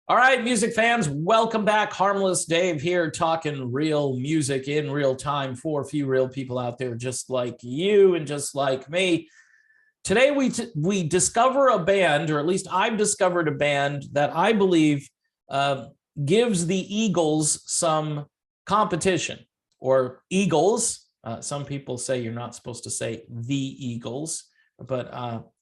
All right, music fans, welcome back. Harmless Dave here, talking real music in real time for a few real people out there just like you and just like me. Today we discover a band, or at least I've discovered a band that I believe uh, gives the Eagles some competition, or Eagles. Some people say you're not supposed to say the Eagles, but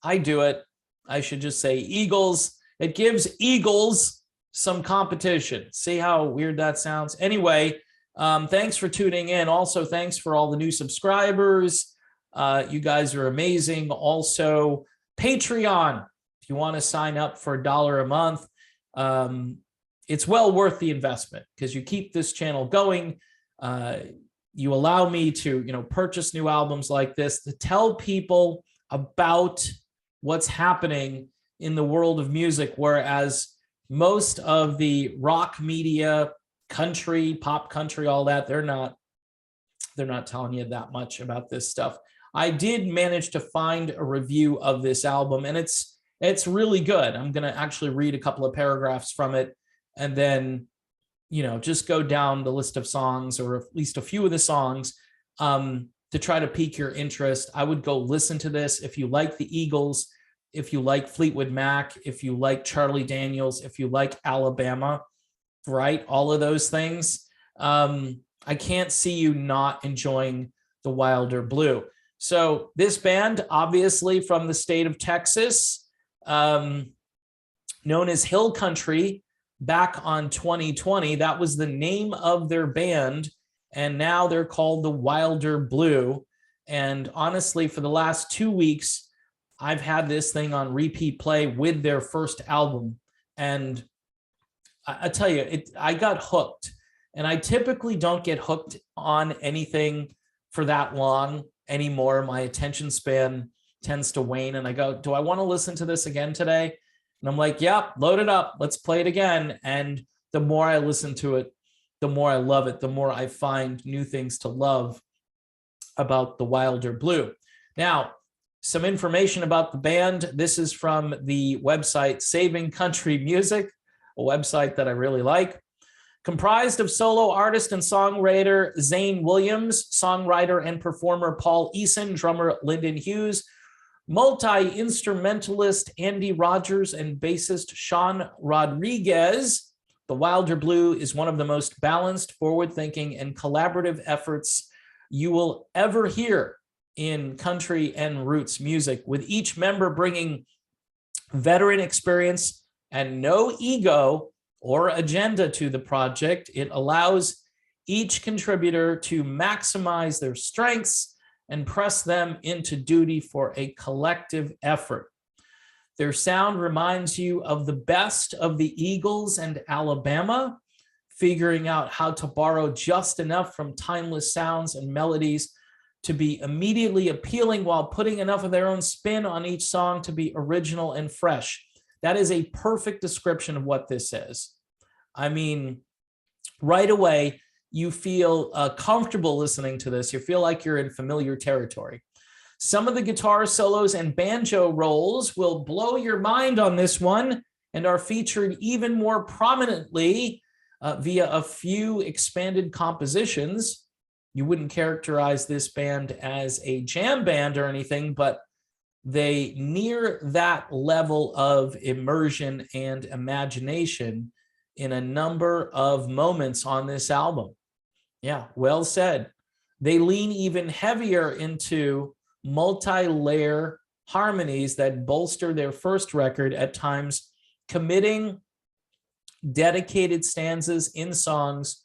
I do it. I should just say Eagles. It gives Eagles some competition. See how weird that sounds? Anyway, thanks for tuning in. Also, thanks for all the new subscribers. You guys are amazing. Also, Patreon, if you want to sign up for $1 a month, it's well worth the investment because you keep this channel going. You allow me to, purchase new albums like this, to tell people about what's happening in the world of music, whereas most of the rock media, country, pop country, all that, they're not telling you that much about this stuff. I did manage to find a review of this album, and it's really good. I'm going to actually read a couple of paragraphs from it, and then, just go down the list of songs, or at least a few of the songs, to try to pique your interest. I would go listen to this if you like the Eagles, if you like Fleetwood Mac, if you like Charlie Daniels, if you like Alabama, right? All of those things. I can't see you not enjoying the Wilder Blue. So this band, obviously from the state of Texas, known as Hill Country, back on 2020, that was the name of their band. And now they're called the Wilder Blue. And honestly, for the last 2 weeks, I've had this thing on repeat play with their first album. And I tell you, I got hooked. And I typically don't get hooked on anything for that long anymore. My attention span tends to wane. And I go, do I want to listen to this again today? And I'm like, yep, load it up. Let's play it again. And the more I listen to it, the more I love it, the more I find new things to love about the Wilder Blue. Now, some information about the band. This is from the website Saving Country Music, a website that I really like. Comprised of solo artist and songwriter Zane Williams, songwriter and performer Paul Eason, drummer Lyndon Hughes, multi-instrumentalist Andy Rogers, and bassist Sean Rodriguez. The Wilder Blue is one of the most balanced, forward-thinking, and collaborative efforts you will ever hear in country and roots music, with each member bringing veteran experience and no ego or agenda to the project. It allows each contributor to maximize their strengths and press them into duty for a collective effort. Their sound reminds you of the best of the Eagles and Alabama, figuring out how to borrow just enough from timeless sounds and melodies to be immediately appealing while putting enough of their own spin on each song to be original and fresh. That is a perfect description of what this is. I mean, right away, you feel comfortable listening to this. You feel like you're in familiar territory. Some of the guitar solos and banjo rolls will blow your mind on this one and are featured even more prominently via a few expanded compositions. You wouldn't characterize this band as a jam band or anything, but they near that level of immersion and imagination in a number of moments on this album. Yeah, well said. They lean even heavier into multi-layer harmonies that bolster their first record, at times committing dedicated stanzas in songs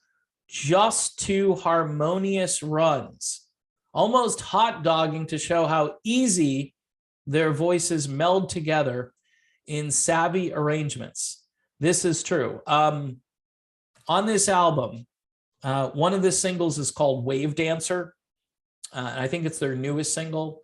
just to harmonious runs, almost hot dogging to show how easy their voices meld together in savvy arrangements. This is true. On this album, one of the singles is called Wave Dancer. I think it's their newest single.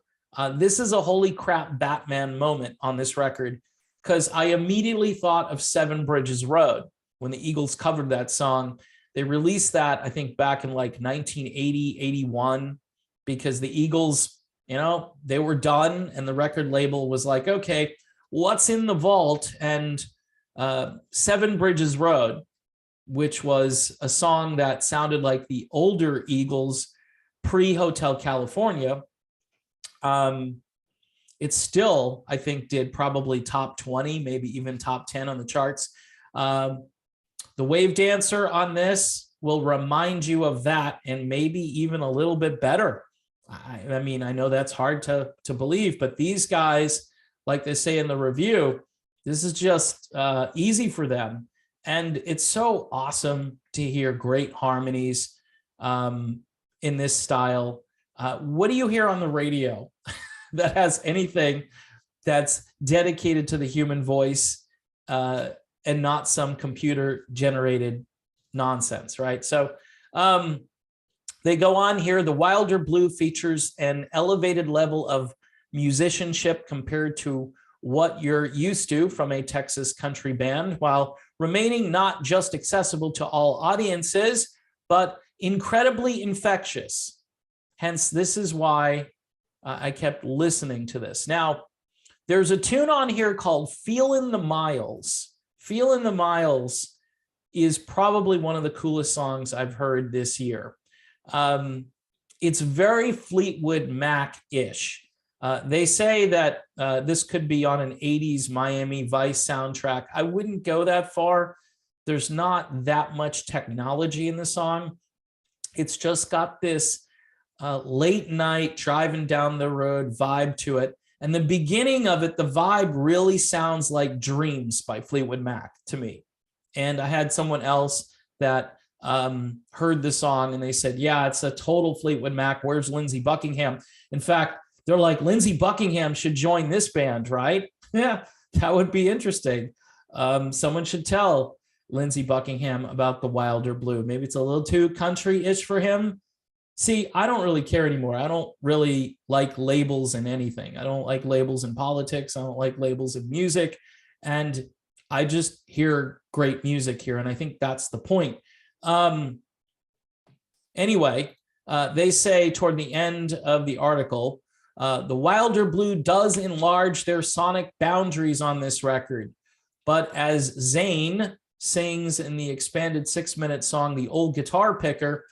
This is a holy crap Batman moment on this record, because I immediately thought of Seven Bridges Road when the Eagles covered that song. They released that, I think, back in like 1980, 81, because the Eagles, they were done, and the record label was like, okay, what's in the vault? And Seven Bridges Road, which was a song that sounded like the older Eagles pre-Hotel California. It still, I think, did probably top 20, maybe even top 10 on the charts. The Wave Dancer on this will remind you of that, and maybe even a little bit better. I mean, I know that's hard to believe, but these guys, like they say in the review, this is just easy for them. And it's so awesome to hear great harmonies in this style. What do you hear on the radio that has anything that's dedicated to the human voice and not some computer generated nonsense, right? So they go on here. The Wilder Blue features an elevated level of musicianship compared to what you're used to from a Texas country band, while remaining not just accessible to all audiences, but incredibly infectious. Hence, this is why I kept listening to this. Now, there's a tune on here called Feelin' the Miles. Feelin' the Miles is probably one of the coolest songs I've heard this year. It's very Fleetwood Mac-ish. They say that this could be on an 80s Miami Vice soundtrack. I wouldn't go that far. There's not that much technology in the song. It's just got this late night driving down the road vibe to it. And the beginning of it, the vibe really sounds like Dreams by Fleetwood Mac to me. And I had someone else that heard the song and they said, yeah, it's a total Fleetwood Mac. Where's Lindsey Buckingham? In fact, they're like, Lindsey Buckingham should join this band, right? Yeah, that would be interesting. Someone should tell Lindsey Buckingham about the Wilder Blue. Maybe it's a little too country-ish for him. See, I don't really care anymore. I don't really like labels in anything. I don't like labels in politics. I don't like labels in music. And I just hear great music here. And I think that's the point. Anyway, they say toward the end of the article, the Wilder Blue does enlarge their sonic boundaries on this record. But as Zayn sings in the expanded 6-minute song, The Old Guitar Picker,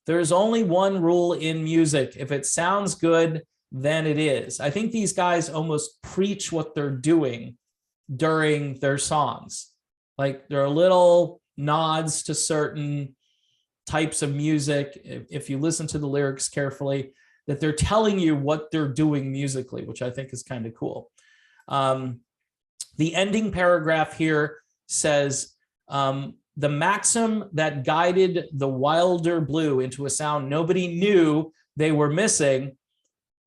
there's only one rule in music. If it sounds good, then it is. I think these guys almost preach what they're doing during their songs. Like there are little nods to certain types of music, if you listen to the lyrics carefully, that they're telling you what they're doing musically, which I think is kind of cool. The ending paragraph here says, the maxim that guided the Wilder Blue into a sound nobody knew they were missing,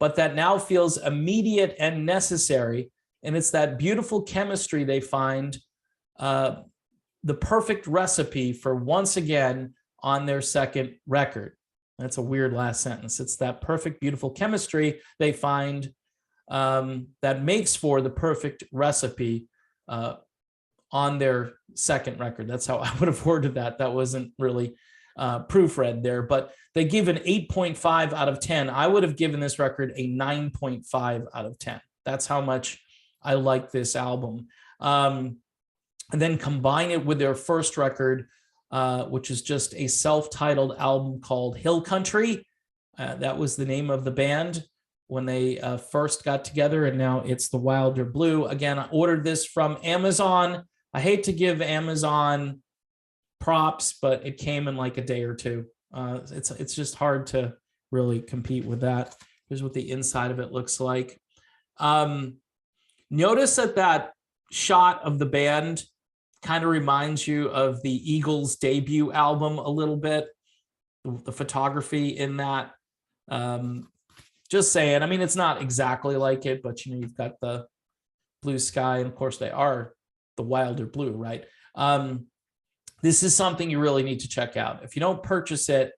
but that now feels immediate and necessary. And it's that beautiful chemistry they find, the perfect recipe for once again on their second record. That's a weird last sentence. It's that perfect, beautiful chemistry they find that makes for the perfect recipe on their second record. That's how I would have worded that. That wasn't really proofread there, but they give an 8.5 out of 10. I would have given this record a 9.5 out of 10. That's how much I like this album. And then combine it with their first record, which is just a self-titled album called Hill Country. That was the name of the band when they first got together, and now it's the Wilder Blue. Again, I ordered this from Amazon. I hate to give Amazon props, but it came in like a day or two. It's just hard to really compete with that. Here's what the inside of it looks like. Notice that shot of the band kind of reminds you of the Eagles' debut album a little bit. The photography in that. Just saying. I mean, it's not exactly like it, but you've got the blue sky, and of course they are the Wilder Blue, right? This is something you really need to check out. If you don't purchase it,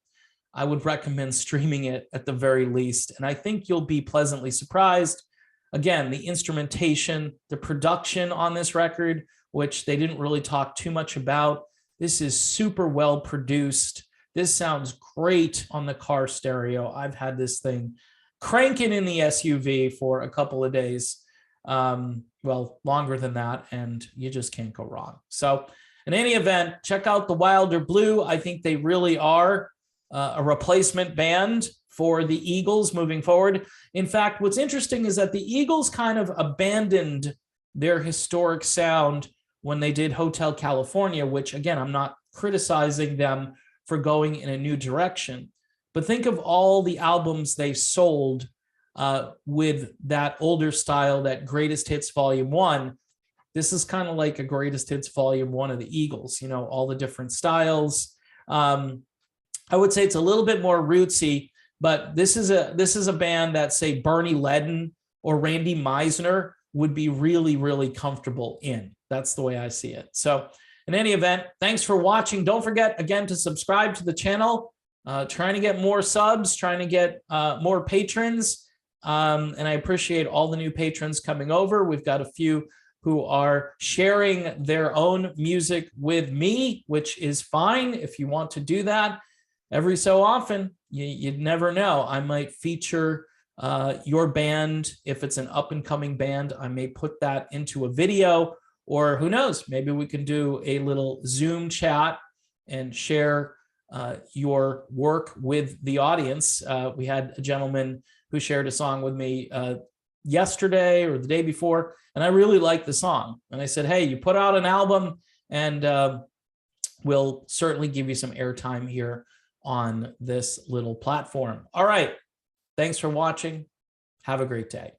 I would recommend streaming it at the very least. And I think you'll be pleasantly surprised. Again, the instrumentation, the production on this record, which they didn't really talk too much about. This is super well produced. This sounds great on the car stereo. I've had this thing cranking in the SUV for a couple of days. well, longer than that, and you just can't go wrong. So in any event, check out the Wilder Blue. I think they really are a replacement band for the Eagles moving forward. In fact, what's interesting is that the Eagles kind of abandoned their historic sound when they did Hotel California, which again, I'm not criticizing them for going in a new direction, but think of all the albums they sold with that older style, that Greatest Hits Volume 1. This is kind of like a Greatest Hits Volume 1 of the Eagles, you know, all the different styles. I would say it's a little bit more rootsy, but this is a band that, say, Bernie Leadon or Randy Meisner would be really, really comfortable in. That's the way I see it. So in any event, thanks for watching. Don't forget, again, to subscribe to the channel. Trying to get more subs, trying to get more patrons. And I appreciate all the new patrons coming over. We've got a few who are sharing their own music with me, which is fine if you want to do that. Every so often, you'd never know. I might feature your band. If it's an up-and-coming band, I may put that into a video, or who knows, maybe we can do a little Zoom chat and share your work with the audience. We had a gentleman who shared a song with me yesterday or the day before, and I really liked the song. And I said, hey, you put out an album, and we'll certainly give you some airtime here on this little platform. All right. Thanks for watching. Have a great day.